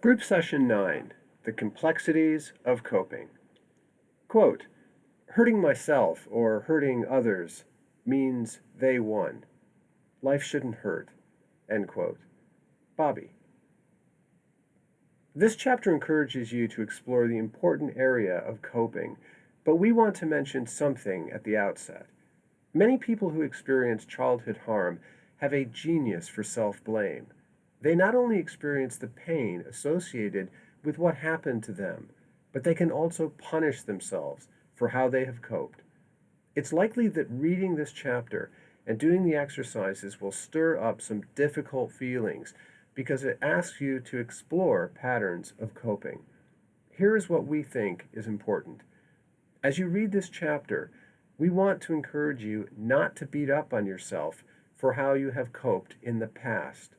Group Session 9, The Complexities of Coping. Quote, hurting myself or hurting others means they won. Life shouldn't hurt. End quote. Bobby. This chapter encourages you to explore the important area of coping, but we want to mention something at the outset. Many people who experience childhood harm have a genius for self-blame. They not only experience the pain associated with what happened to them, but they can also punish themselves for how they have coped. It's likely that reading this chapter and doing the exercises will stir up some difficult feelings because it asks you to explore patterns of coping. Here is what we think is important. As you read this chapter, we want to encourage you not to beat up on yourself for how you have coped in the past.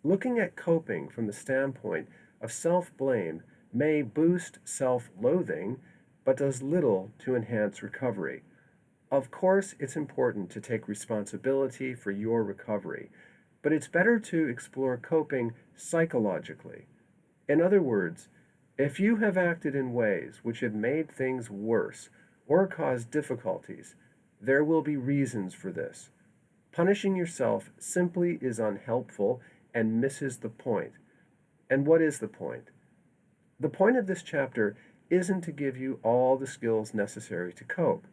Looking at coping from the standpoint of self-blame may boost self-loathing, but does little to enhance recovery. Of course, it's important to take responsibility for your recovery, but it's better to explore coping psychologically. In other words, if you have acted in ways which have made things worse or caused difficulties, there will be reasons for this. Punishing yourself simply is unhelpful and misses the point. And what is the point? The point of this chapter isn't to give you all the skills necessary to cope.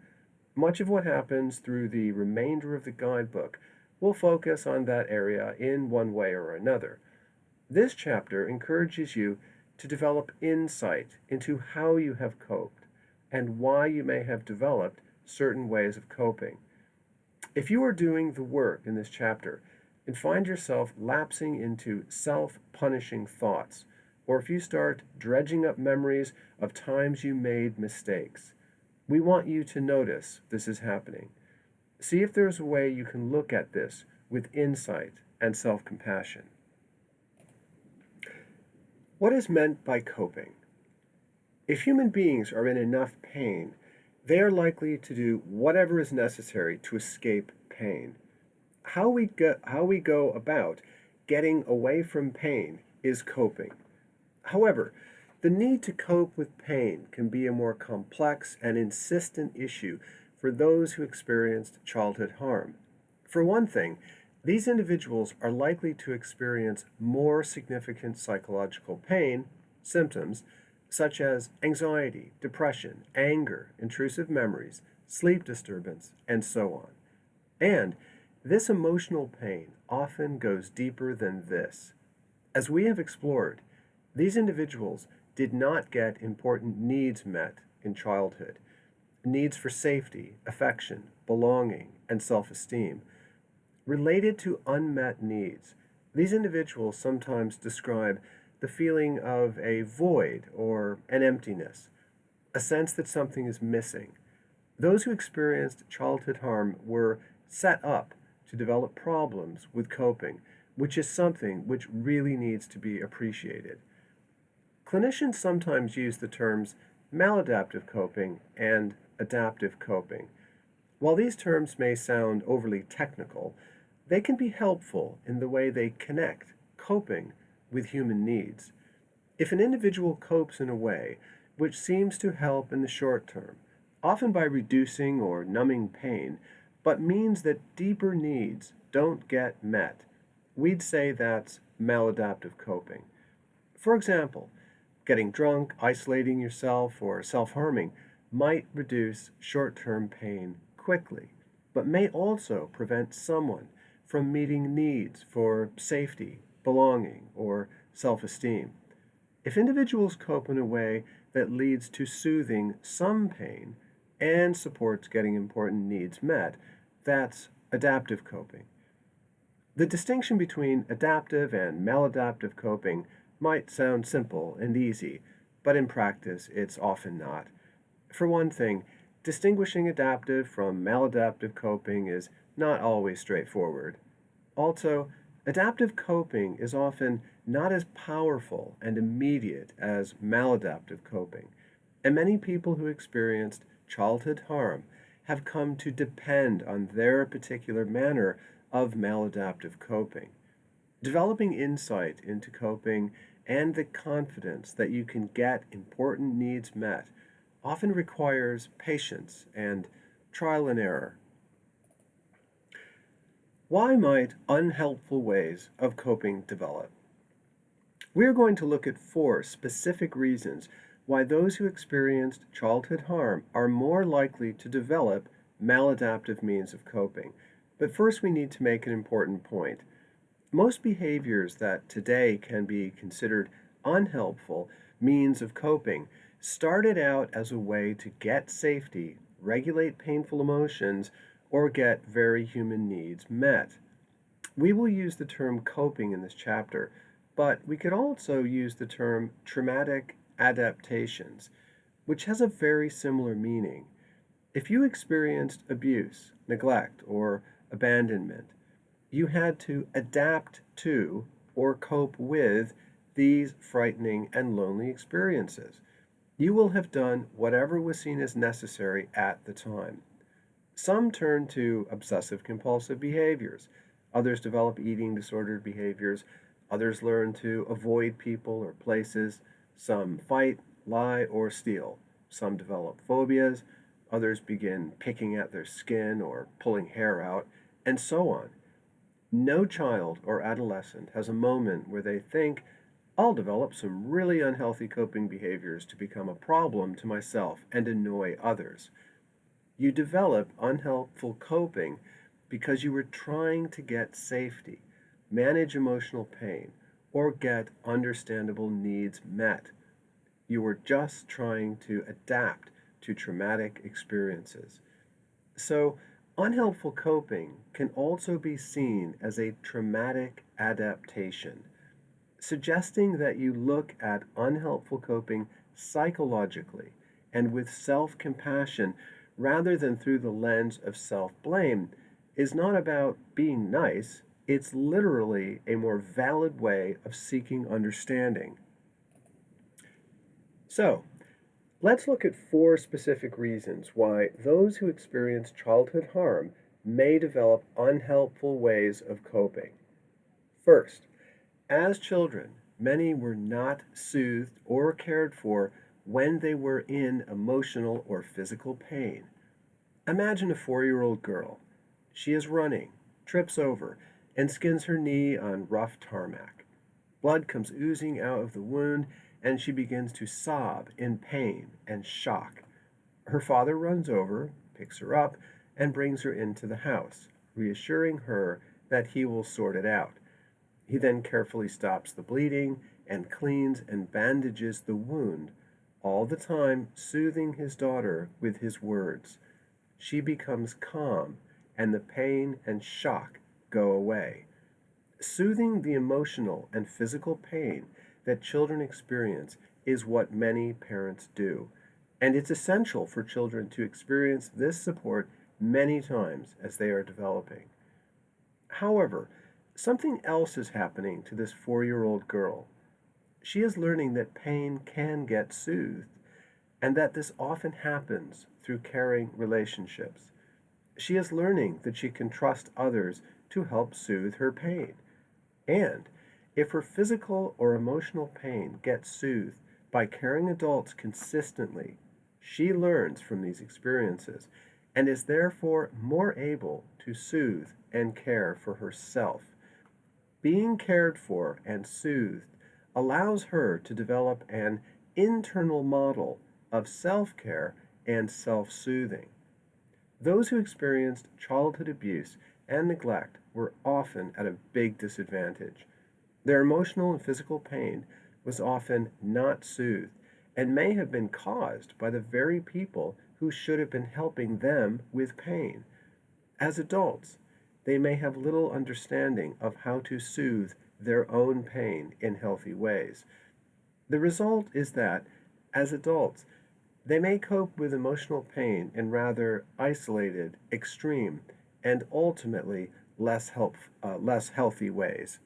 Much of what happens through the remainder of the guidebook will focus on that area in one way or another. This chapter encourages you to develop insight into how you have coped and why you may have developed certain ways of coping. If you are doing the work in this chapter and find yourself lapsing into self-punishing thoughts, or if you start dredging up memories of times you made mistakes, we want you to notice this is happening. See if there's a way you can look at this with insight and self-compassion. What is meant by coping? If human beings are in enough pain, they are likely to do whatever is necessary to escape pain. How we go about getting away from pain is coping. However, the need to cope with pain can be a more complex and insistent issue for those who experienced childhood harm. For one thing, these individuals are likely to experience more significant psychological pain, symptoms, such as anxiety, depression, anger, intrusive memories, sleep disturbance, and so on. And this emotional pain often goes deeper than this. As we have explored, these individuals did not get important needs met in childhood. Needs for safety, affection, belonging, and self-esteem. Related to unmet needs, these individuals sometimes describe the feeling of a void or an emptiness, a sense that something is missing. Those who experienced childhood harm were set up to develop problems with coping, which is something which really needs to be appreciated. Clinicians sometimes use the terms maladaptive coping and adaptive coping. While these terms may sound overly technical, they can be helpful in the way they connect coping with human needs. If an individual copes in a way which seems to help in the short term, often by reducing or numbing pain, but means that deeper needs don't get met, we'd say that's maladaptive coping. For example, getting drunk, isolating yourself, or self-harming might reduce short-term pain quickly, but may also prevent someone from meeting needs for safety, belonging, or self-esteem. If individuals cope in a way that leads to soothing some pain and supports getting important needs met, that's adaptive coping. The distinction between adaptive and maladaptive coping might sound simple and easy, but in practice it's often not. For one thing, distinguishing adaptive from maladaptive coping is not always straightforward. Also, adaptive coping is often not as powerful and immediate as maladaptive coping, and many people who experienced childhood harm have come to depend on their particular manner of maladaptive coping. Developing insight into coping and the confidence that you can get important needs met often requires patience and trial and error. Why might unhelpful ways of coping develop? We're going to look at four specific reasons why those who experienced childhood harm are more likely to develop maladaptive means of coping. But first, we need to make an important point. Most behaviors that today can be considered unhelpful means of coping started out as a way to get safety, regulate painful emotions, or get very human needs met. We will use the term coping in this chapter, but we could also use the term traumatic adaptations, which has a very similar meaning. If you experienced abuse, neglect, or abandonment, you had to adapt to or cope with these frightening and lonely experiences. You will have done whatever was seen as necessary at the time. Some turn to obsessive compulsive behaviors. Others develop eating disordered behaviors. Others learn to avoid people or places. Some fight, lie, or steal. Some develop phobias. Others begin picking at their skin or pulling hair out, and so on. No child or adolescent has a moment where they think, I'll develop some really unhealthy coping behaviors to become a problem to myself and annoy others. You develop unhelpful coping because you were trying to get safety, manage emotional pain, or get understandable needs met. You were just trying to adapt to traumatic experiences. So, unhelpful coping can also be seen as a traumatic adaptation, suggesting that you look at unhelpful coping psychologically and with self compassion rather than through the lens of self blame is not about being nice, it's literally a more valid way of seeking understanding. So, let's look at four specific reasons why those who experience childhood harm may develop unhelpful ways of coping. First, as children, many were not soothed or cared for when they were in emotional or physical pain. Imagine a 4-year-old girl. She is running, trips over, and skins her knee on rough tarmac. Blood comes oozing out of the wound, and she begins to sob in pain and shock. Her father runs over, picks her up, and brings her into the house, reassuring her that he will sort it out. He then carefully stops the bleeding and cleans and bandages the wound, all the time soothing his daughter with his words. She becomes calm, and the pain and shock go away. Soothing the emotional and physical pain that children experience is what many parents do, and it's essential for children to experience this support many times as they are developing. However, something else is happening to this 4-year-old girl. She is learning that pain can get soothed, and that this often happens through caring relationships. She is learning that she can trust others to help soothe her pain. And if her physical or emotional pain gets soothed by caring adults consistently, she learns from these experiences and is therefore more able to soothe and care for herself. Being cared for and soothed allows her to develop an internal model of self care and self soothing. Those who experienced childhood abuse and neglect were often at a big disadvantage. Their emotional and physical pain was often not soothed and may have been caused by the very people who should have been helping them with pain. As adults, they may have little understanding of how to soothe their own pain in healthy ways. The result is that, as adults, they may cope with emotional pain in rather isolated, extreme, and ultimately less healthy ways.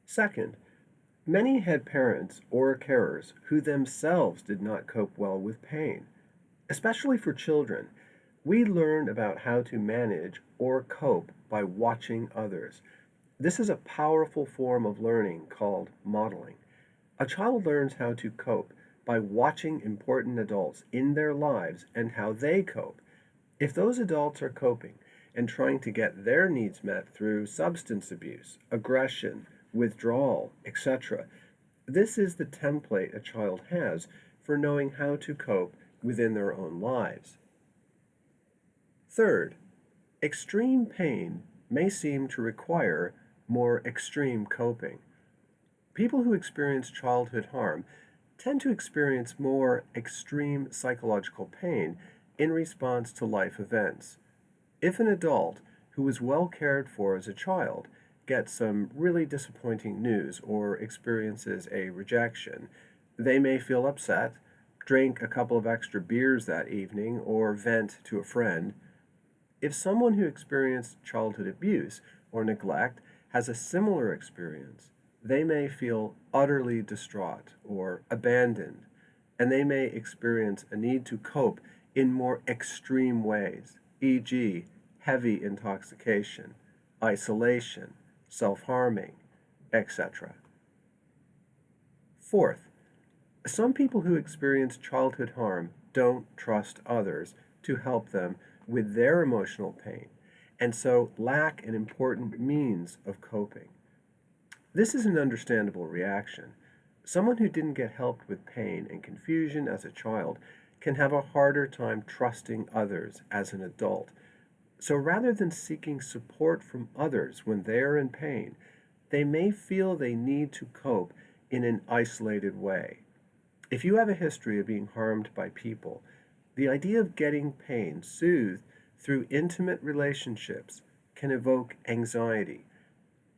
Second, many had parents or carers who themselves did not cope well with pain. Especially for children, we learn about how to manage or cope by watching others. This is a powerful form of learning called modeling. A child learns how to cope by watching important adults in their lives and how they cope. If those adults are coping and trying to get their needs met through substance abuse, aggression, withdrawal, etc., this is the template a child has for knowing how to cope within their own lives. Third, extreme pain may seem to require more extreme coping. People who experience childhood harm tend to experience more extreme psychological pain in response to life events. If an adult who was well cared for as a child gets some really disappointing news or experiences a rejection, they may feel upset, drink a couple of extra beers that evening, or vent to a friend. If someone who experienced childhood abuse or neglect has a similar experience, they may feel utterly distraught or abandoned, and they may experience a need to cope in more extreme ways, e.g., heavy intoxication, isolation, self harming, etc. Fourth, some people who experience childhood harm don't trust others to help them with their emotional pain, and so lack an important means of coping. This is an understandable reaction. Someone who didn't get helped with pain and confusion as a child can have a harder time trusting others as an adult. So rather than seeking support from others when they are in pain, they may feel they need to cope in an isolated way. If you have a history of being harmed by people, the idea of getting pain soothed through intimate relationships can evoke anxiety.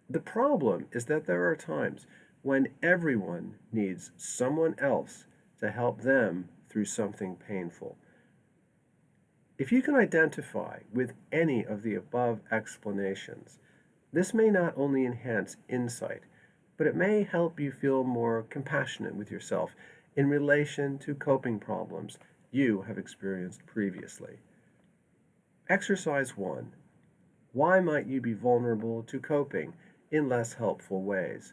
The problem is that there are times when everyone needs someone else to help them through something painful. If you can identify with any of the above explanations, this may not only enhance insight, but it may help you feel more compassionate with yourself in relation to coping problems you have experienced previously. Exercise 1. Why might you be vulnerable to coping in less helpful ways?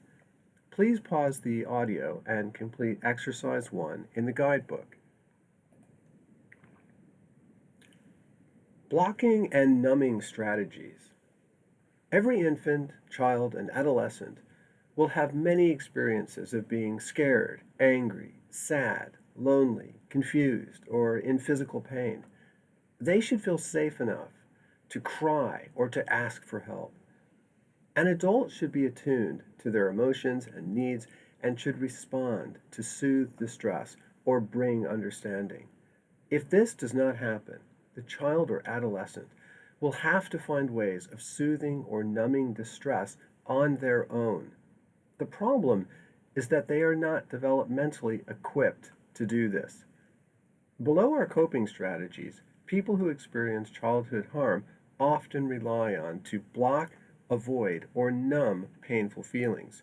Please pause the audio and complete Exercise 1 in the guidebook. Blocking and numbing strategies. Every infant, child, and adolescent will have many experiences of being scared, angry, sad, lonely, confused, or in physical pain. They should feel safe enough to cry or to ask for help. An adult should be attuned to their emotions and needs and should respond to soothe distress or bring understanding. If this does not happen, the child or adolescent will have to find ways of soothing or numbing distress on their own. The problem is that they are not developmentally equipped to do this. Below our coping strategies, people who experience childhood harm often rely on to block, avoid, or numb painful feelings.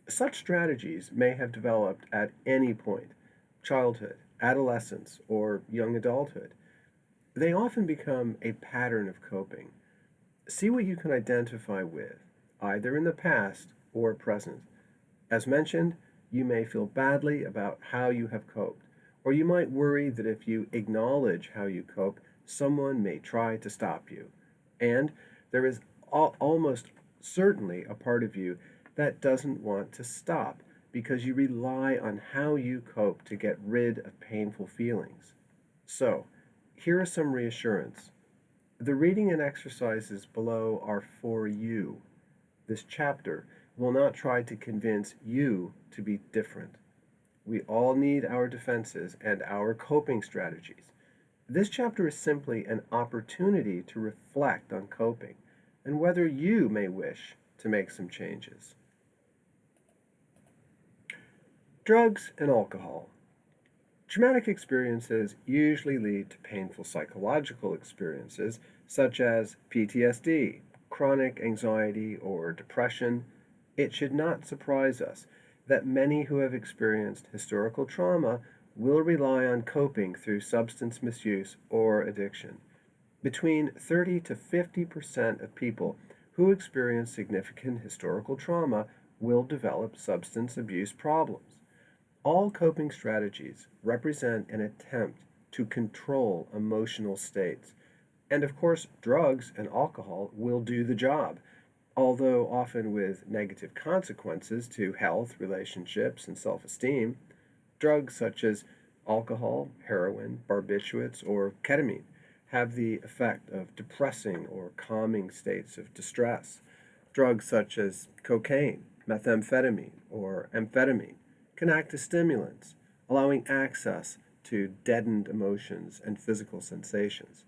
Such strategies may have developed at any point, childhood, adolescence, or young adulthood. They often become a pattern of coping. See what you can identify with, either in the past or present. As mentioned, you may feel badly about how you have coped, or you might worry that if you acknowledge how you cope, someone may try to stop you. And there is almost certainly a part of you that doesn't want to stop because you rely on how you cope to get rid of painful feelings. So, here is some reassurance. The reading and exercises below are for you. This chapter will not try to convince you to be different. We all need our defenses and our coping strategies. This chapter is simply an opportunity to reflect on coping and whether you may wish to make some changes. Drugs and alcohol. Traumatic experiences usually lead to painful psychological experiences such as PTSD, chronic anxiety, or depression. It should not surprise us that many who have experienced historical trauma will rely on coping through substance misuse or addiction. Between 30 to 50% of people who experience significant historical trauma will develop substance abuse problems. All coping strategies represent an attempt to control emotional states. And of course, drugs and alcohol will do the job, although often with negative consequences to health, relationships, and self esteem. Drugs such as alcohol, heroin, barbiturates, or ketamine have the effect of depressing or calming states of distress. Drugs such as cocaine, methamphetamine, or amphetamine can act as stimulants, allowing access to deadened emotions and physical sensations.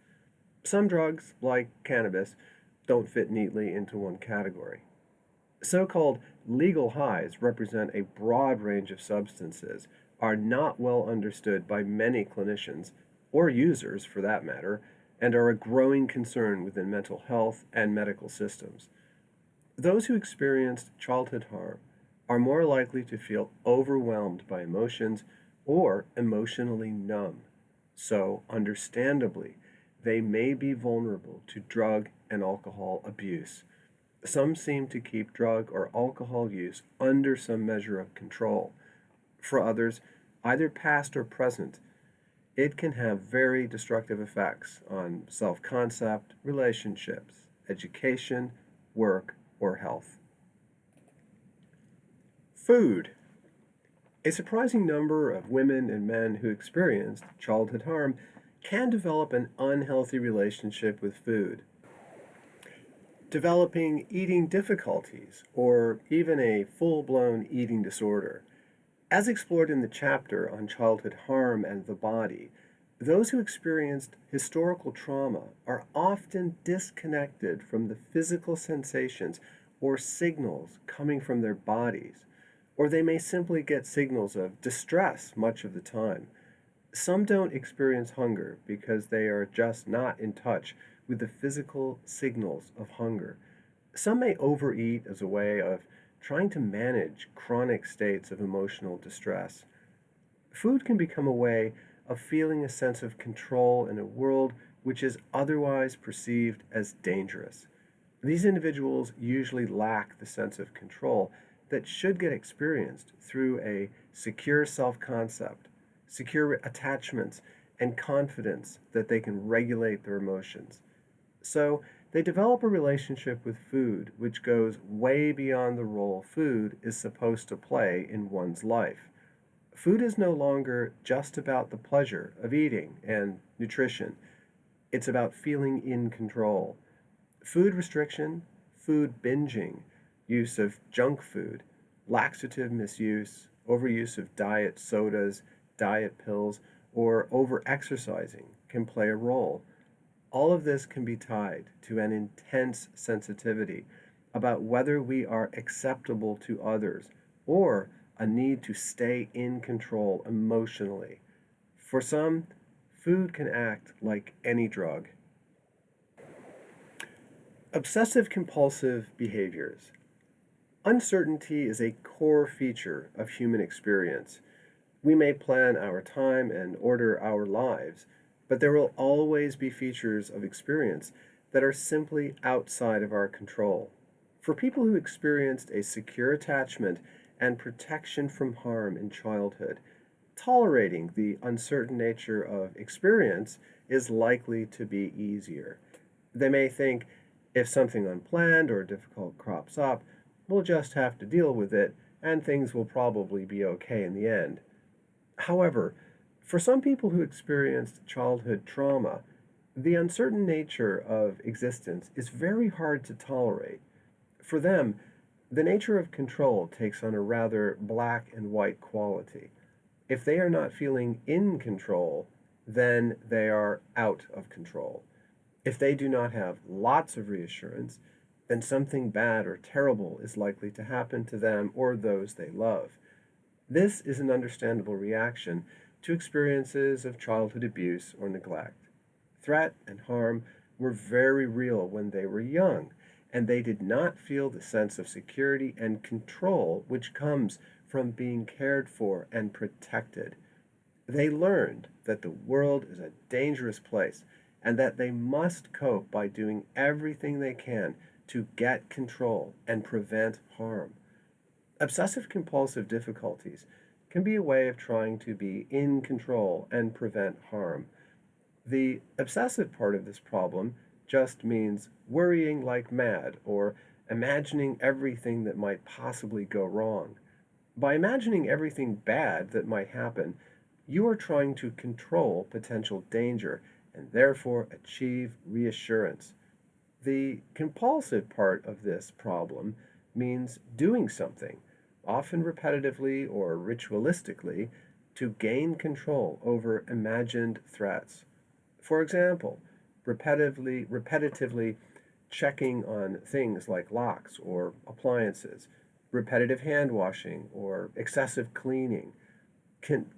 Some drugs, like cannabis, don't fit neatly into one category. So called legal highs represent a broad range of substances, are not well understood by many clinicians, or users for that matter, and are a growing concern within mental health and medical systems. Those who experienced childhood harm are more likely to feel overwhelmed by emotions or emotionally numb. So, understandably, they may be vulnerable to drug and alcohol abuse. Some seem to keep drug or alcohol use under some measure of control. For others, either past or present, it can have very destructive effects on self concept, relationships, education, work, or health. Food. A surprising number of women and men who experienced childhood harm can develop an unhealthy relationship with food, developing eating difficulties or even a full blown eating disorder. As explored in the chapter on childhood harm and the body, those who experienced historical trauma are often disconnected from the physical sensations or signals coming from their bodies, or they may simply get signals of distress much of the time. Some don't experience hunger because they are just not in touch with the physical signals of hunger. Some may overeat as a way of trying to manage chronic states of emotional distress. Food can become a way of feeling a sense of control in a world which is otherwise perceived as dangerous. These individuals usually lack the sense of control that should get experienced through a secure self concept, secure attachments, and confidence that they can regulate their emotions. So, they develop a relationship with food which goes way beyond the role food is supposed to play in one's life. Food is no longer just about the pleasure of eating and nutrition, it's about feeling in control. Food restriction, food binging, use of junk food, laxative misuse, overuse of diet sodas, diet pills, or over-exercising can play a role. All of this can be tied to an intense sensitivity about whether we are acceptable to others or a need to stay in control emotionally. For some, food can act like any drug. Obsessive compulsive behaviors. Uncertainty is a core feature of human experience. We may plan our time and order our lives, but there will always be features of experience that are simply outside of our control. For people who experienced a secure attachment and protection from harm in childhood, tolerating the uncertain nature of experience is likely to be easier. They may think if something unplanned or difficult crops up, we'll just have to deal with it and things will probably be okay in the end. However, for some people who experienced childhood trauma, the uncertain nature of existence is very hard to tolerate. For them, the nature of control takes on a rather black and white quality. If they are not feeling in control, then they are out of control. If they do not have lots of reassurance, then something bad or terrible is likely to happen to them or those they love. This is an understandable reaction to experiences of childhood abuse or neglect. Threat and harm were very real when they were young, and they did not feel the sense of security and control which comes from being cared for and protected. They learned that the world is a dangerous place and that they must cope by doing everything they can to get control and prevent harm. Obsessive compulsive difficulties can be a way of trying to be in control and prevent harm. The obsessive part of this problem just means worrying like mad or imagining everything that might possibly go wrong. By imagining everything bad that might happen, you are trying to control potential danger and therefore achieve reassurance. The compulsive part of this problem means doing something, often repetitively or ritualistically, to gain control over imagined threats. For example, repetitively checking on things like locks or appliances, repetitive hand washing or excessive cleaning,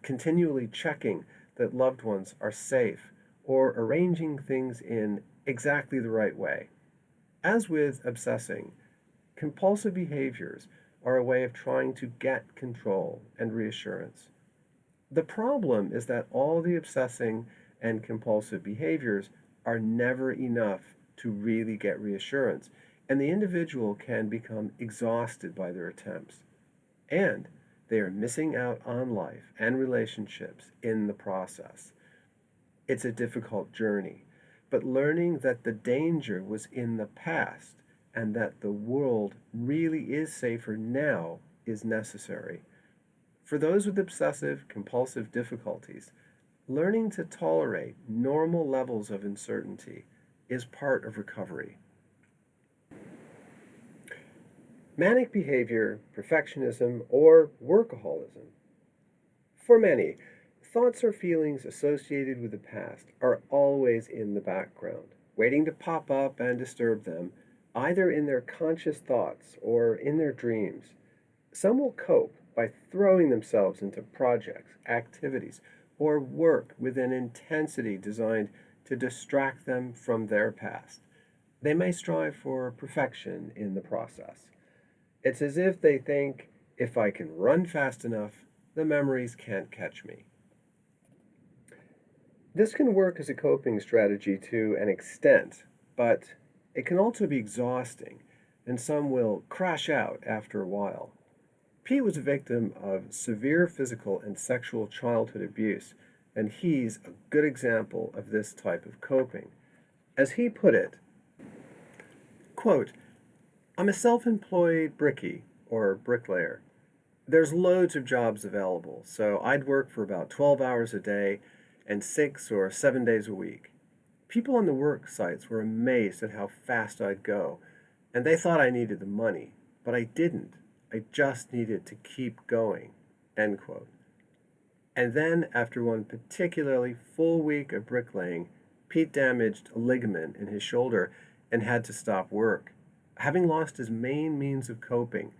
continually checking that loved ones are safe, or arranging things in exactly the right way. As with obsessing, compulsive behaviors are a way of trying to get control and reassurance. The problem is that all the obsessing and compulsive behaviors are never enough to really get reassurance, and the individual can become exhausted by their attempts. And they are missing out on life and relationships in the process. It's a difficult journey, but learning that the danger was in the past and that the world really is safer now is necessary. For those with obsessive compulsive difficulties, learning to tolerate normal levels of uncertainty is part of recovery. Manic behavior, perfectionism, or workaholism. For many, thoughts or feelings associated with the past are always in the background, waiting to pop up and disturb them, either in their conscious thoughts or in their dreams. Some will cope by throwing themselves into projects, activities, or work with an intensity designed to distract them from their past. They may strive for perfection in the process. It's as if they think, if I can run fast enough, the memories can't catch me. This can work as a coping strategy to an extent, but it can also be exhausting, and some will crash out after a while. Pete was a victim of severe physical and sexual childhood abuse, and he's a good example of this type of coping. As he put it, quote, I'm a self-employed brickie, or bricklayer. There's loads of jobs available, so I'd work for about 12 hours a day and 6 or 7 days a week. People on the work sites were amazed at how fast I'd go, and they thought I needed the money, but I didn't. I just needed to keep going. End quote. And then, after one particularly full week of bricklaying, Pete damaged a ligament in his shoulder and had to stop work. Having lost his main means of coping,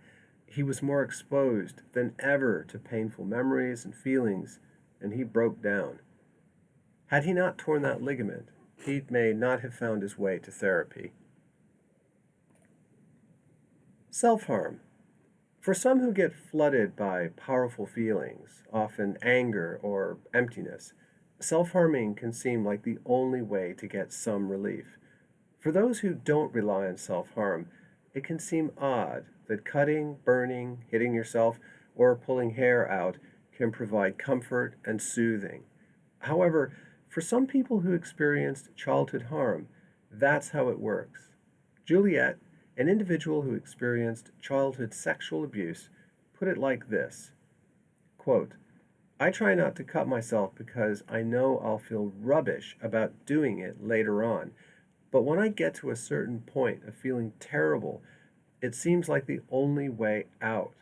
he was more exposed than ever to painful memories and feelings, and he broke down. Had he not torn that ligament, Pete may not have found his way to therapy. Self-harm. For some who get flooded by powerful feelings, often anger or emptiness, self-harming can seem like the only way to get some relief. For those who don't rely on self-harm, it can seem odd that cutting, burning, hitting yourself, or pulling hair out can provide comfort and soothing. However, for some people who experienced childhood harm, that's how it works. Juliet, an individual who experienced childhood sexual abuse, put it like this, quote, I try not to cut myself because I know I'll feel rubbish about doing it later on. But when I get to a certain point of feeling terrible, it seems like the only way out.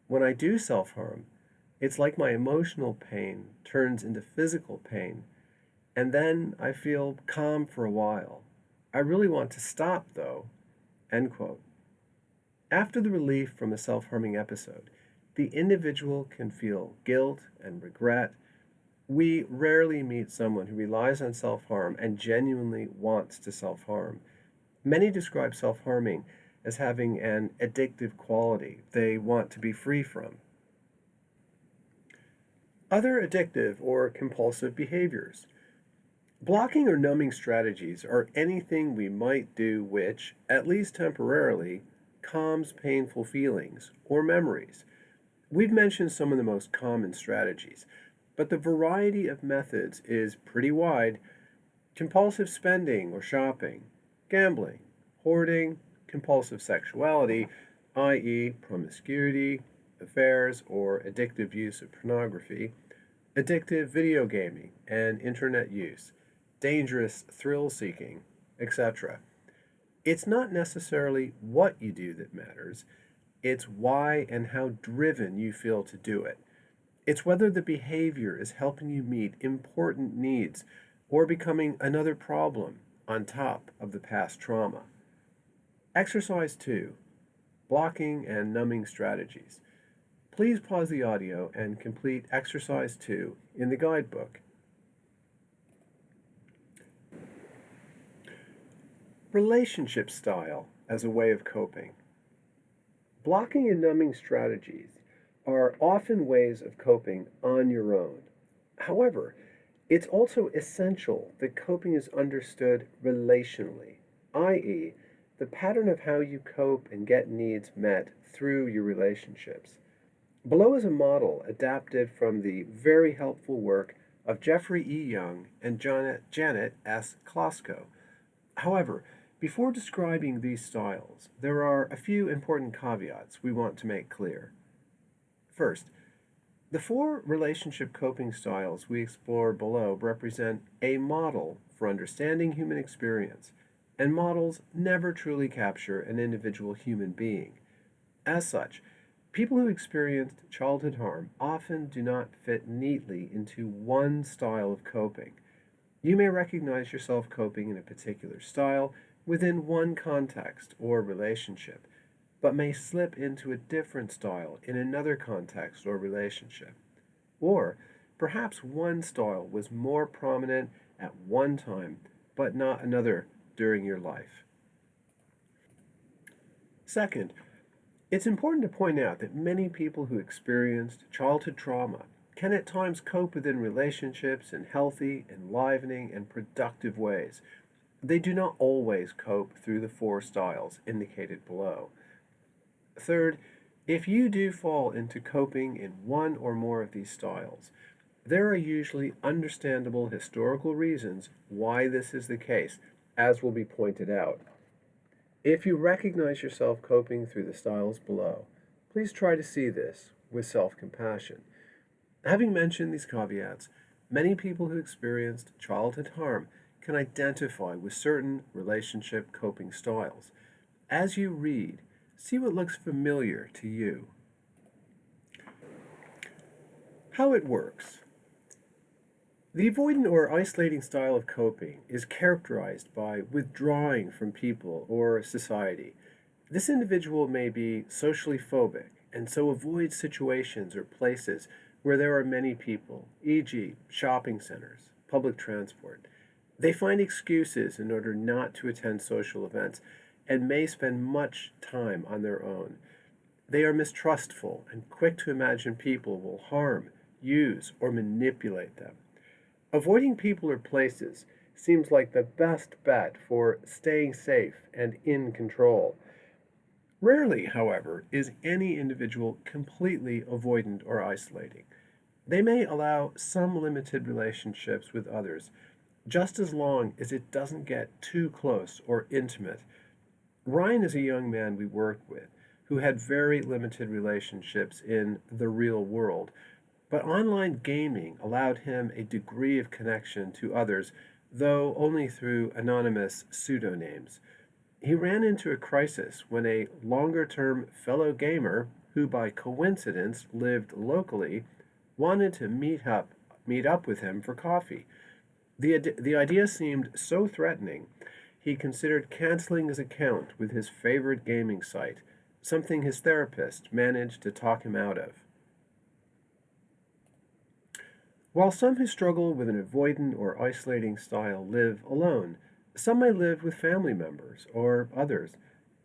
When I do self-harm, it's like my emotional pain turns into physical pain, and then I feel calm for a while. I really want to stop, though. End quote. After the relief from a self-harming episode, the individual can feel guilt and regret. We rarely meet someone who relies on self-harm and genuinely wants to self-harm. Many describe self-harming as having an addictive quality they want to be free from. Other addictive or compulsive behaviors. Blocking or numbing strategies are anything we might do which, at least temporarily, calms painful feelings or memories. We've mentioned some of the most common strategies, but the variety of methods is pretty wide. Compulsive spending or shopping, gambling, hoarding, compulsive sexuality, i.e., promiscuity, affairs, or addictive use of pornography, addictive video gaming and internet use, dangerous thrill seeking, etc. It's not necessarily what you do that matters, it's why and how driven you feel to do it. It's whether the behavior is helping you meet important needs or becoming another problem on top of the past trauma. Exercise 2, blocking and numbing strategies. Please pause the audio and complete exercise 2 in the guidebook. Relationship style as a way of coping. Blocking and numbing strategies are often ways of coping on your own. However, it's also essential that coping is understood relationally, i.e., the pattern of how you cope and get needs met through your relationships. Below is a model adapted from the very helpful work of Jeffrey E. Young and Janet S. Klosko. However, before describing these styles, there are a few important caveats we want to make clear. First, the four relationship coping styles we explore below represent a model for understanding human experience, and models never truly capture an individual human being. As such, people who experienced childhood harm often do not fit neatly into one style of coping. You may recognize yourself coping in a particular style within one context or relationship, but may slip into a different style in another context or relationship. Or perhaps one style was more prominent at one time, but not another during your life. Second, it's important to point out that many people who experienced childhood trauma can at times cope within relationships in healthy, enlivening, and productive ways. They do not always cope through the four styles indicated below. Third, if you do fall into coping in one or more of these styles, there are usually understandable historical reasons why this is the case, as will be pointed out. If you recognize yourself coping through the styles below, please try to see this with self-compassion. Having mentioned these caveats, many people who experienced childhood harm can identify with certain relationship coping styles. As you read, see what looks familiar to you. How it works. The avoidant or isolating style of coping is characterized by withdrawing from people or society. This individual may be socially phobic and so avoids situations or places where there are many people, e.g., shopping centers, public transport. They find excuses in order not to attend social events and may spend much time on their own. They are mistrustful and quick to imagine people will harm, use, or manipulate them. Avoiding people or places seems like the best bet for staying safe and in control. Rarely, however, is any individual completely avoidant or isolating. They may allow some limited relationships with others, just as long as it doesn't get too close or intimate. Ryan is a young man we worked with who had very limited relationships in the real world, but online gaming allowed him a degree of connection to others, though only through anonymous pseudonames. He ran into a crisis when a longer term fellow gamer, who by coincidence lived locally, wanted to meet up with him for coffee. The idea seemed so threatening, he considered canceling his account with his favorite gaming site, something his therapist managed to talk him out of. While some who struggle with an avoidant or isolating style live alone, some may live with family members or others.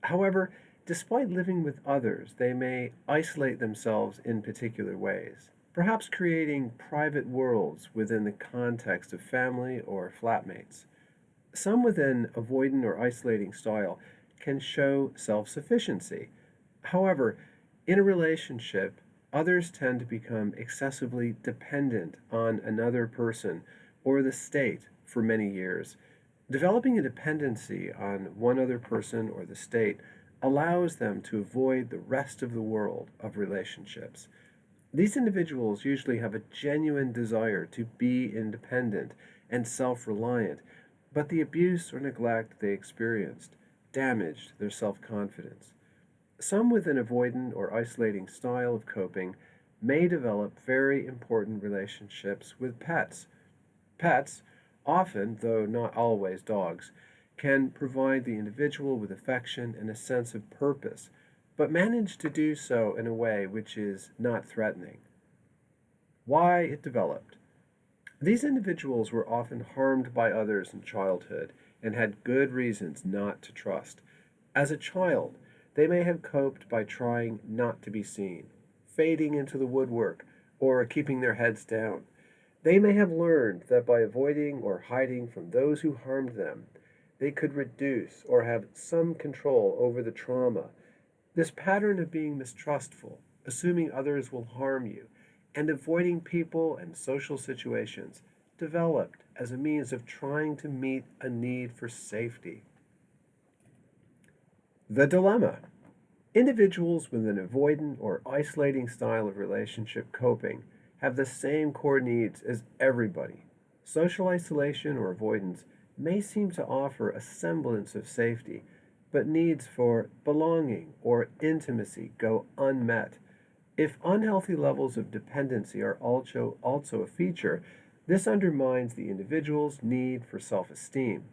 However, despite living with others, they may isolate themselves in particular ways. perhaps creating private worlds within the context of family or flatmates. Some within avoidant or isolating style can show self sufficiency. However, in a relationship, others tend to become excessively dependent on another person or the state for many years. Developing a dependency on one other person or the state allows them to avoid the rest of the world of relationships. These individuals usually have a genuine desire to be independent and self reliant, but the abuse or neglect they experienced damaged their self confidence. Some with an avoidant or isolating style of coping may develop very important relationships with pets. Pets, often, though not always dogs, can provide the individual with affection and a sense of purpose, but manage to do so in a way which is not threatening. Why it developed. These individuals were often harmed by others in childhood and had good reasons not to trust. As a child, they may have coped by trying not to be seen, fading into the woodwork, or keeping their heads down. They may have learned that by avoiding or hiding from those who harmed them, they could reduce or have some control over the trauma. This pattern of being mistrustful, assuming others will harm you, and avoiding people and social situations developed as a means of trying to meet a need for safety. The dilemma. Individuals with an avoidant or isolating style of relationship coping have the same core needs as everybody. Social isolation or avoidance may seem to offer a semblance of safety, but needs for belonging or intimacy go unmet. If unhealthy levels of dependency are also a feature, this undermines the individual's need for self esteem.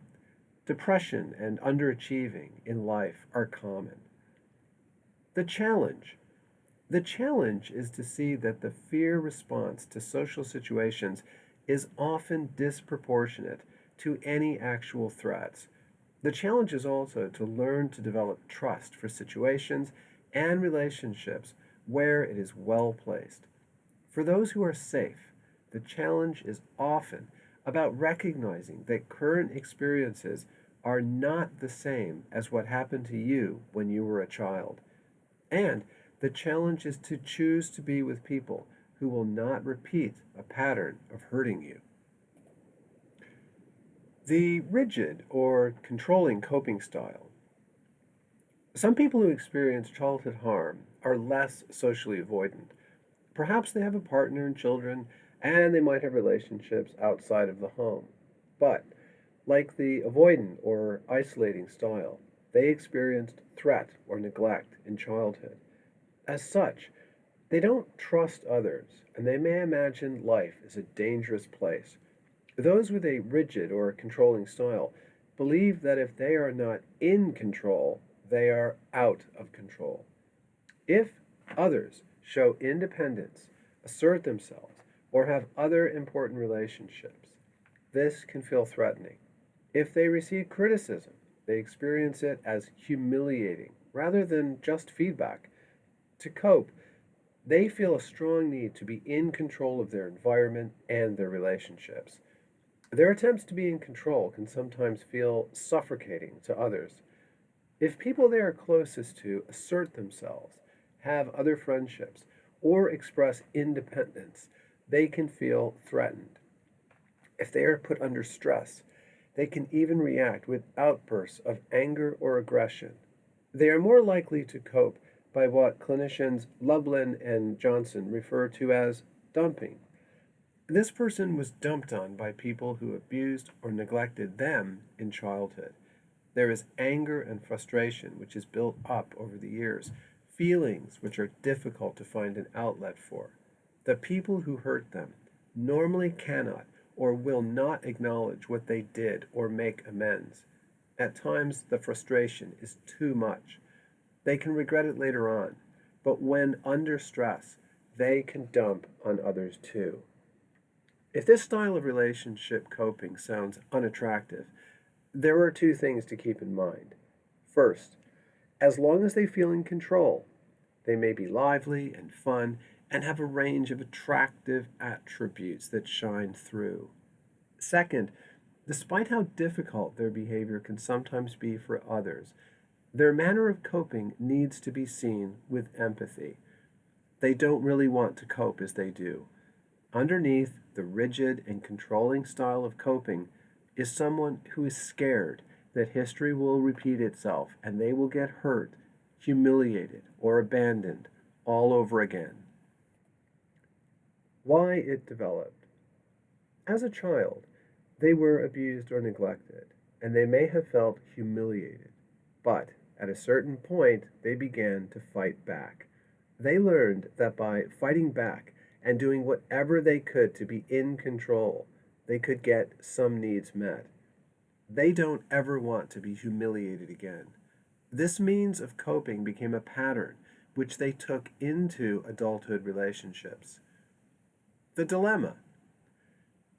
Depression and underachieving in life are common. The challenge. The challenge is to see that the fear response to social situations is often disproportionate to any actual threats. The challenge is also to learn to develop trust for situations and relationships where it is well placed. For those who are safe, the challenge is often about recognizing that current experiences are not the same as what happened to you when you were a child. And the challenge is to choose to be with people who will not repeat a pattern of hurting you. The rigid or controlling coping style. Some people who experience childhood harm are less socially avoidant. Perhaps they have a partner and children, and they might have relationships outside of the home. But, like the avoidant or isolating style, they experienced threat or neglect in childhood. As such, they don't trust others, and they may imagine life as a dangerous place. Those with a rigid or controlling style believe that if they are not in control, they are out of control. If others show independence, assert themselves, or have other important relationships, this can feel threatening. If they receive criticism, they experience it as humiliating rather than just feedback. To cope, they feel a strong need to be in control of their environment and their relationships. Their attempts to be in control can sometimes feel suffocating to others. If people they are closest to assert themselves, have other friendships, or express independence, they can feel threatened. If they are put under stress, they can even react with outbursts of anger or aggression. They are more likely to cope by what clinicians Lublin and Johnson refer to as dumping. This person was dumped on by people who abused or neglected them in childhood. There is anger and frustration which is built up over the years, feelings which are difficult to find an outlet for. The people who hurt them normally cannot or will not acknowledge what they did or make amends. At times, the frustration is too much. They can regret it later on, but when under stress, they can dump on others too. If this style of relationship coping sounds unattractive, there are two things to keep in mind. First, as long as they feel in control, They may be lively and fun and have a range of attractive attributes that shine through. Second, despite how difficult their behavior can sometimes be for others, their manner of coping needs to be seen with empathy. They don't really want to cope as they do. Underneath the rigid and controlling style of coping is someone who is scared that history will repeat itself and they will get hurt, humiliated, or abandoned all over again. Why it developed. As a child, they were abused or neglected, and they may have felt humiliated. But at a certain point, they began to fight back. They learned that by fighting back and doing whatever they could to be in control, they could get some needs met. They don't ever want to be humiliated again. This means of coping became a pattern which they took into adulthood relationships. The dilemma.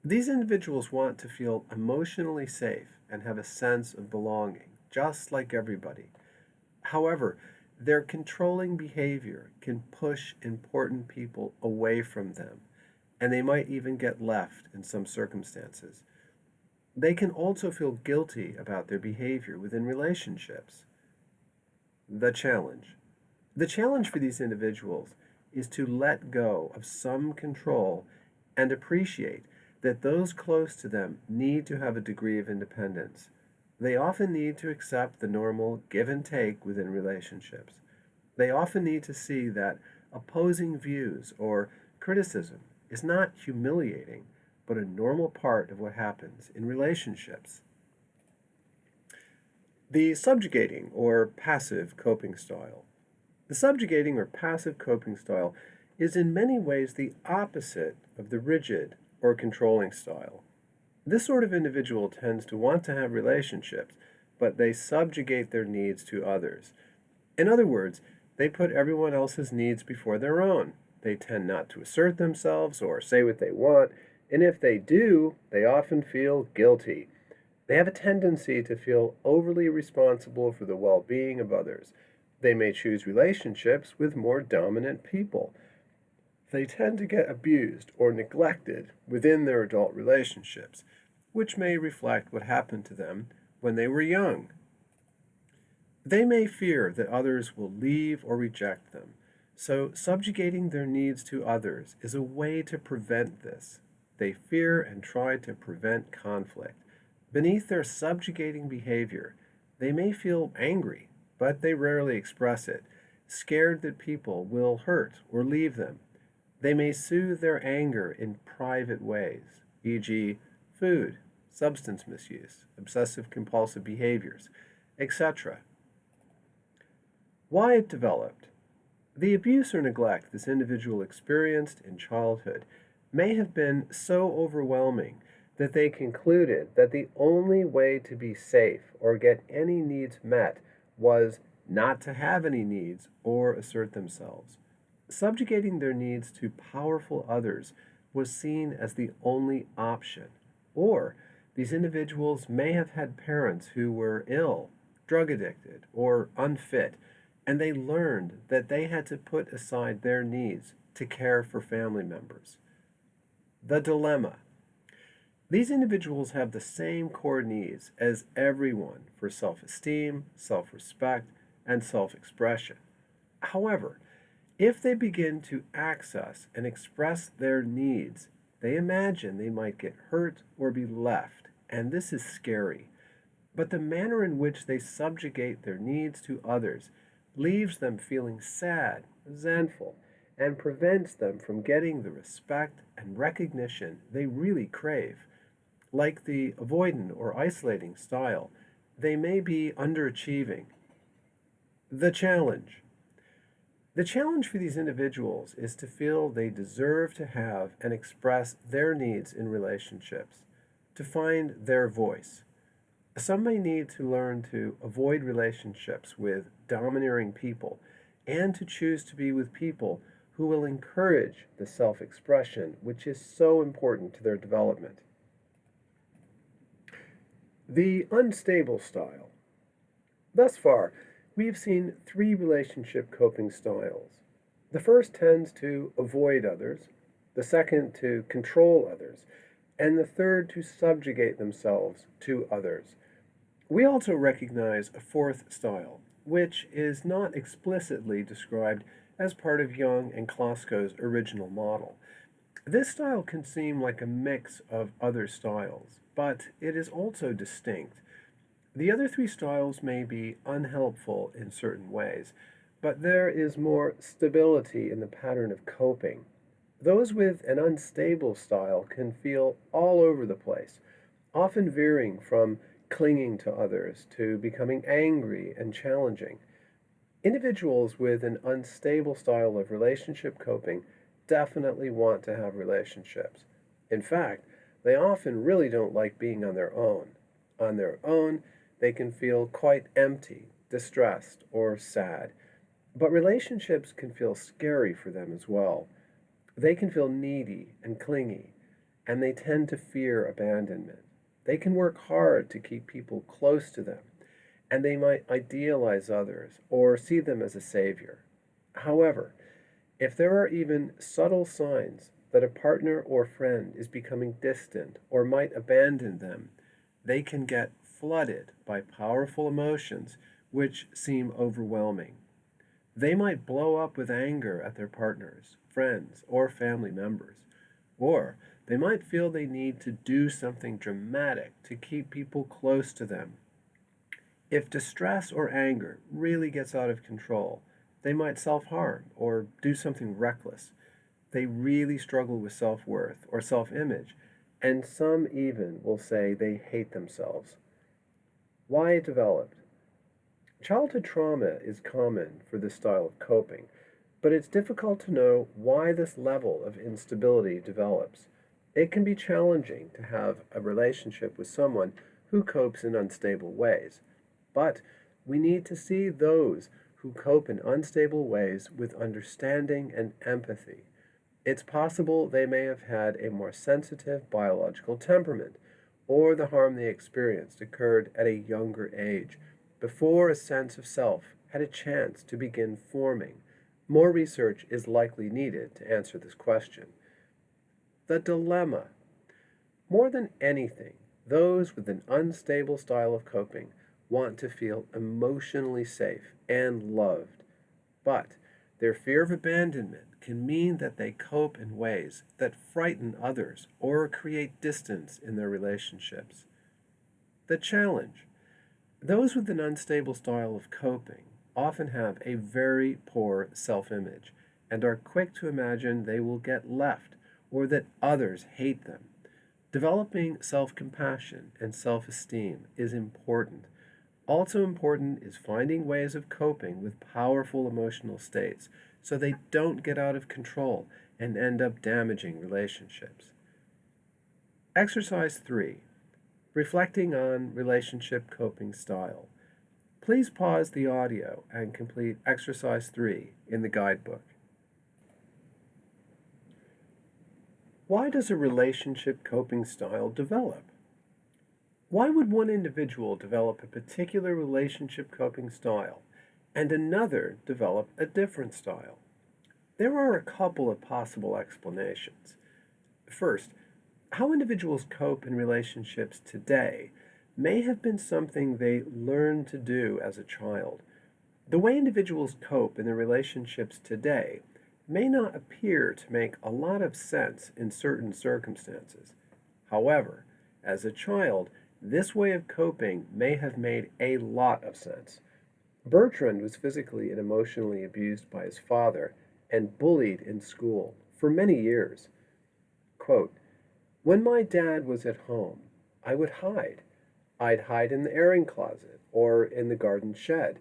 These individuals want to feel emotionally safe and have a sense of belonging, just like everybody. However, their controlling behavior can push important people away from them, and they might even get left in some circumstances. They can also feel guilty about their behavior within relationships. The challenge. The challenge for these individuals is to let go of some control and appreciate that those close to them need to have a degree of independence. They often need to accept the normal give and take within relationships. They often need to see that opposing views or criticism is not humiliating, but a normal part of what happens in relationships. The subjugating or passive coping style. The subjugating or passive coping style is in many ways the opposite of the rigid or controlling style. This sort of individual tends to want to have relationships, but they subjugate their needs to others. In other words, they put everyone else's needs before their own. They tend not to assert themselves or say what they want, and if they do, they often feel guilty. They have a tendency to feel overly responsible for the well being of others. They may choose relationships with more dominant people. They tend to get abused or neglected within their adult relationships, which may reflect what happened to them when they were young. They may fear that others will leave or reject them, so subjugating their needs to others is a way to prevent this. They fear and try to prevent conflict. Beneath their subjugating behavior, they may feel angry, but they rarely express it, scared that people will hurt or leave them. They may soothe their anger in private ways, e.g., food, substance misuse, obsessive compulsive behaviors, etc. Why it developed. The abuse or neglect this individual experienced in childhood may have been so overwhelming that they concluded that the only way to be safe or get any needs met was not to have any needs or assert themselves. Subjugating their needs to powerful others was seen as the only option, or these individuals may have had parents who were ill, drug addicted, or unfit, and they learned that they had to put aside their needs to care for family members. The dilemma. These individuals have the same core needs as everyone for self-esteem, self-respect, and self-expression. However, if they begin to access and express their needs, they imagine they might get hurt or be left, and this is scary. But the manner in which they subjugate their needs to others leaves them feeling sad, resentful, and prevents them from getting the respect and recognition they really crave. Like the avoidant or isolating style, they may be underachieving. The challenge. The challenge for these individuals is to feel they deserve to have and express their needs in relationships, to find their voice. Some may need to learn to avoid relationships with domineering people and to choose to be with people who will encourage the self-expression, which is so important to their development. The unstable style. Thus far, We've seen three relationship coping styles. The first tends to avoid others, the second to control others, and the third to subjugate themselves to others. We also recognize a fourth style, which is not explicitly described as part of Jung and Klosko's original model. This style can seem like a mix of other styles, but it is also distinct. The other three styles may be unhelpful in certain ways, but there is more stability in the pattern of coping. Those with an unstable style can feel all over the place, often veering from clinging to others to becoming angry and challenging. Individuals with an unstable style of relationship coping definitely want to have relationships. In fact, they often really don't like being on their own. On their own, they can feel quite empty, distressed, or sad. But relationships can feel scary for them as well. They can feel needy and clingy, and they tend to fear abandonment. They can work hard to keep people close to them, and they might idealize others or see them as a savior. However, if there are even subtle signs that a partner or friend is becoming distant or might abandon them, they can get flooded by powerful emotions which seem overwhelming. They might blow up with anger at their partners, friends, or family members, or they might feel they need to do something dramatic to keep people close to them. If distress or anger really gets out of control, they might self harm or do something reckless. They really struggle with self worth or self image, and some even will say they hate themselves. Why it developed? Childhood trauma is common for this style of coping, but it's difficult to know why this level of instability develops. It can be challenging to have a relationship with someone who copes in unstable ways, but we need to see those who cope in unstable ways with understanding and empathy. It's possible they may have had a more sensitive biological temperament, or the harm they experienced occurred at a younger age, before a sense of self had a chance to begin forming. More research is likely needed to answer this question. The dilemma. More than anything, those with an unstable style of coping want to feel emotionally safe and loved, but their fear of abandonment can mean that they cope in ways that frighten others or create distance in their relationships. The challenge. Those with an unstable style of coping often have a very poor self image and are quick to imagine they will get left or that others hate them. Developing self compassion and self esteem is important. Also important is finding ways of coping with powerful emotional states so they don't get out of control and end up damaging relationships. Exercise 3. Reflecting on relationship coping style. Please pause the audio and complete exercise 3 in the guidebook. Why does a relationship coping style develop? Why would one individual develop a particular relationship coping style and another develop a different style? There are a couple of possible explanations. First, how individuals cope in relationships today may have been something they learned to do as a child. The way individuals cope in their relationships today may not appear to make a lot of sense in certain circumstances. However, as a child, this way of coping may have made a lot of sense. Bertrand was physically and emotionally abused by his father and bullied in school for many years. Quote, "When my dad was at home, I would hide. I'd hide in the airing closet or in the garden shed.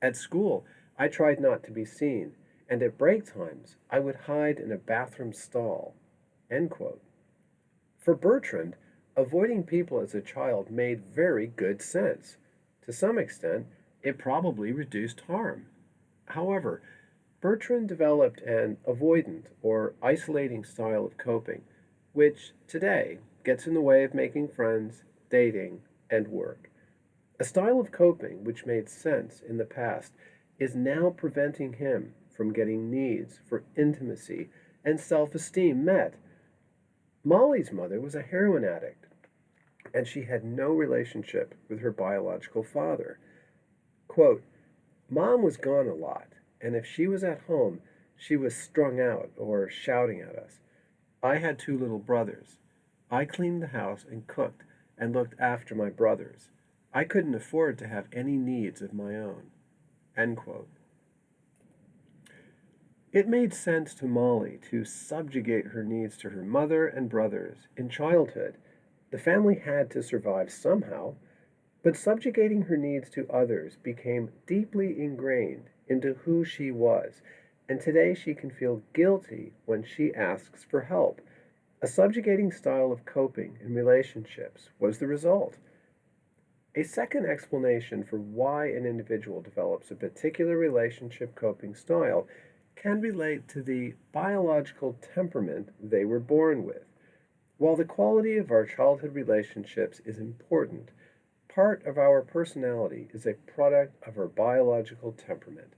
At school, I tried not to be seen, and at break times, I would hide in a bathroom stall." End quote. For Bertrand, avoiding people as a child made very good sense. To some extent, it probably reduced harm. However, Bertrand developed an avoidant or isolating style of coping, which today gets in the way of making friends, dating, and work. A style of coping which made sense in the past is now preventing him from getting needs for intimacy and self esteem met. Molly's mother was a heroin addict, and she had no relationship with her biological father. Quote, Mom was gone a lot, and if she was at home, she was strung out or shouting at us. I had two little brothers. I cleaned the house and cooked and looked after my brothers. I couldn't afford to have any needs of my own. End quote. It made sense to Molly to subjugate her needs to her mother and brothers in childhood. The family had to survive somehow, but subjugating her needs to others became deeply ingrained into who she was, and today she can feel guilty when she asks for help. A subjugating style of coping in relationships was the result. A second explanation for why an individual develops a particular relationship coping style can relate to the biological temperament they were born with. While the quality of our childhood relationships is important, part of our personality is a product of our biological temperament.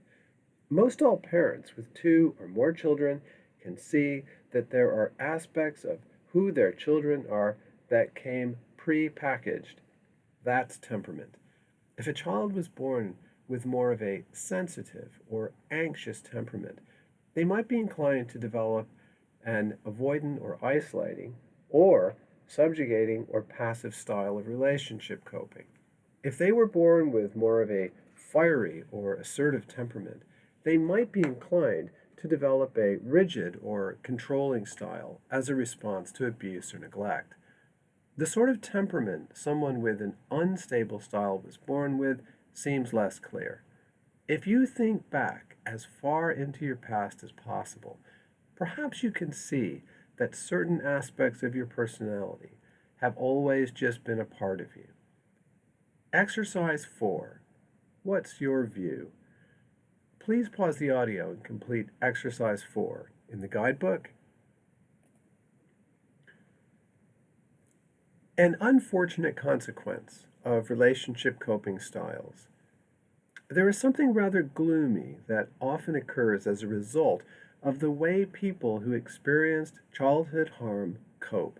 Most all parents with two or more children can see that there are aspects of who their children are that came pre-packaged. That's temperament. If a child was born with more of a sensitive or anxious temperament, they might be inclined to develop an avoidant or isolating or subjugating or passive style of relationship coping. If they were born with more of a fiery or assertive temperament, they might be inclined to develop a rigid or controlling style as a response to abuse or neglect. The sort of temperament someone with an unstable style was born with seems less clear. If you think back as far into your past as possible, perhaps you can see that certain aspects of your personality have always just been a part of you. Exercise 4. What's your view? Please pause the audio and complete exercise 4 in the guidebook. An unfortunate consequence of relationship coping styles. There is something rather gloomy that often occurs as a result of the way people who experienced childhood harm cope.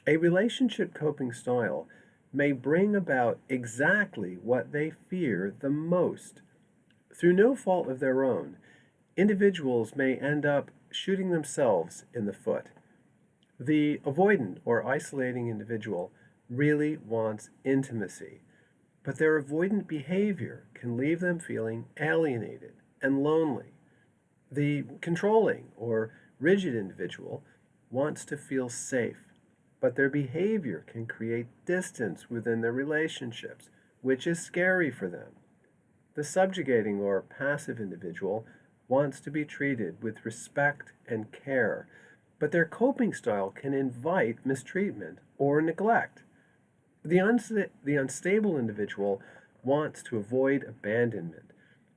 A relationship coping style may bring about exactly what they fear the most. Through no fault of their own, individuals may end up shooting themselves in the foot. The avoidant or isolating individual really wants intimacy, but their avoidant behavior can leave them feeling alienated and lonely. The controlling or rigid individual wants to feel safe, but their behavior can create distance within their relationships, which is scary for them. The subjugating or passive individual wants to be treated with respect and care, but their coping style can invite mistreatment or neglect. The unstable individual wants to avoid abandonment,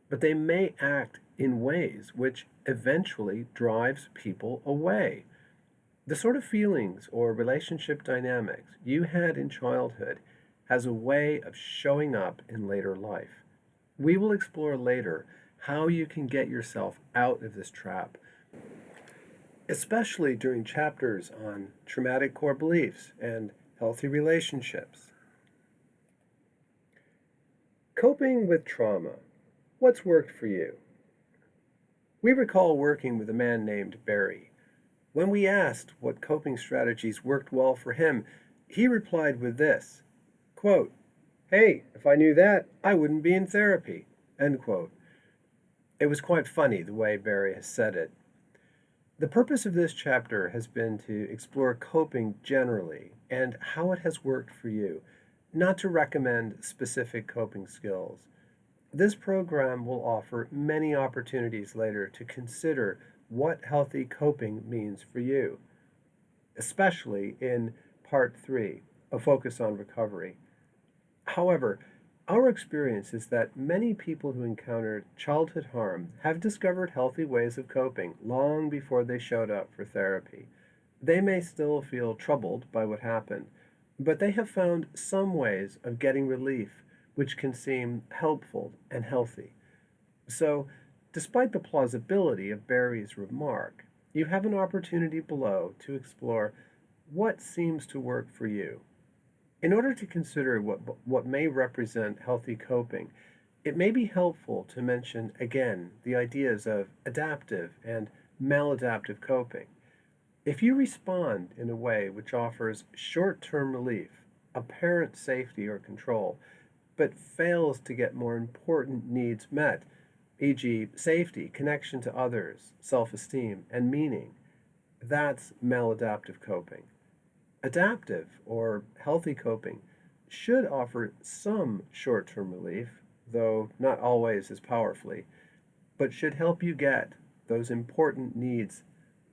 but they may act in ways which eventually drives people away. The sort of feelings or relationship dynamics you had in childhood has a way of showing up in later life. We will explore later how you can get yourself out of this trap, especially during chapters on traumatic core beliefs and healthy relationships. Coping with trauma. What's worked for you? We recall working with a man named Barry. When we asked what coping strategies worked well for him, he replied with this, quote, "Hey, if I knew that, I wouldn't be in therapy." End quote. It was quite funny the way Barry has said it. The purpose of this chapter has been to explore coping generally and how it has worked for you, not to recommend specific coping skills. This program will offer many opportunities later to consider what healthy coping means for you, especially in Part 3, a focus on recovery. However, our experience is that many people who encountered childhood harm have discovered healthy ways of coping long before they showed up for therapy. They may still feel troubled by what happened, but they have found some ways of getting relief which can seem helpful and healthy. So, despite the plausibility of Barry's remark, you have an opportunity below to explore what seems to work for you. In order to consider what may represent healthy coping, it may be helpful to mention again the ideas of adaptive and maladaptive coping. If you respond in a way which offers short term relief, apparent safety or control, but fails to get more important needs met, e.g., safety, connection to others, self esteem, and meaning, that's maladaptive coping. Adaptive or healthy coping should offer some short term relief, though not always as powerfully, but should help you get those important needs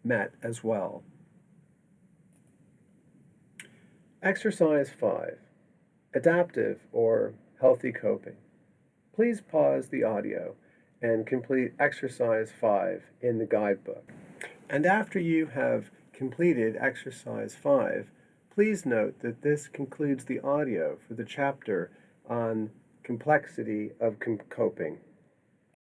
met as well. Exercise 5. Adaptive or healthy coping. Please pause the audio and complete exercise 5 in the guidebook. And after you have completed exercise 5, please note that this concludes the audio for the chapter on complexity of coping.